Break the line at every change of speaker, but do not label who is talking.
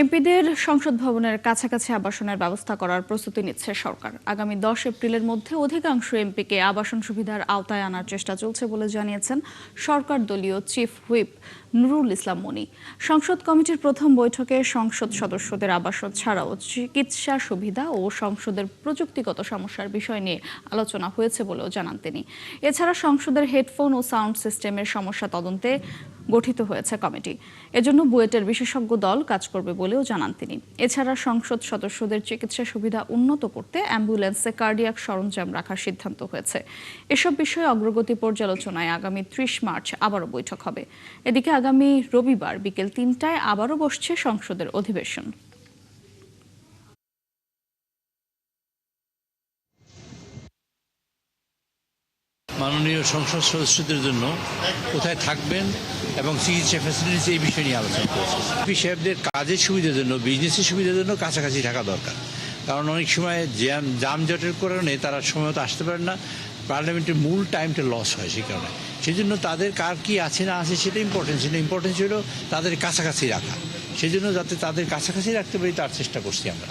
এমপিদের সংসদ ভবনের কাছাকাছি আবাসনের ব্যবস্থা করার প্রস্তুতি নিচ্ছে সরকার। আগামী 10 এপ্রিলের মধ্যে অধিকাংশ এমপিকে আবাসন সুবিধার আওতায় আনার চেষ্টা চলছে বলে জানিয়েছেন সরকার দলীয় চিফ হুইপ নুরুল ইসলাম মনি। সংসদ কমিটির প্রথম বৈঠকে সংসদ সদস্যদের আবাসন ছাড়াও চিকিৎসা সুবিধা ও সংসদের প্রযুক্তিগত সমস্যার বিষয় নিয়ে আলোচনা হয়েছে বলেও জানান তিনি। এছাড়া সংসদের হেডফোন ও সাউন্ড সিস্টেমের সমস্যা তদন্তে গঠিত হয়েছে কমিটি। এজন্য বুয়েটের বিশেষজ্ঞ দল কাজ করবে বলেও জানান তিনি। এছাড়া সংসদ সদস্যদের চিকিৎসা সুবিধা উন্নত করতে অ্যাম্বুলেন্সে কার্ডিয়াক সরঞ্জাম রাখার সিদ্ধান্ত হয়েছে। এসব বিষয়ে অগ্রগতি পর্যালোচনায় আগামী 30 মার্চ আবারও বৈঠক হবে। এদিকে আগামী রবিবার বিকেল 3টায় আবারও বসছে সংসদের অধিবেশন।
মাননীয় সংসদ সদস্যদের জন্য কোথায় থাকবেন এবং চিকিৎসা ফ্যাসিলিটিস এই বিষয় নিয়ে আলোচনা করেছে। এমপি সাহেবদের কাজের সুবিধার জন্য, বিজনেসের সুবিধার জন্য কাছাকাছি থাকা দরকার, কারণ অনেক সময় যানজটের কারণে তারা সময় মতো আসতে পারেন না, পার্লামেন্টের মূল টাইমটা লস হয় সেই কারণে। সেই জন্য তাদের কার কি আছে না আছে সেটা ইম্পর্টেন্স হলো তাদের কাছাকাছি রাখা। সেই জন্য যাতে তাদের কাছাকাছি রাখতে পারি তার চেষ্টা করছি আমরা।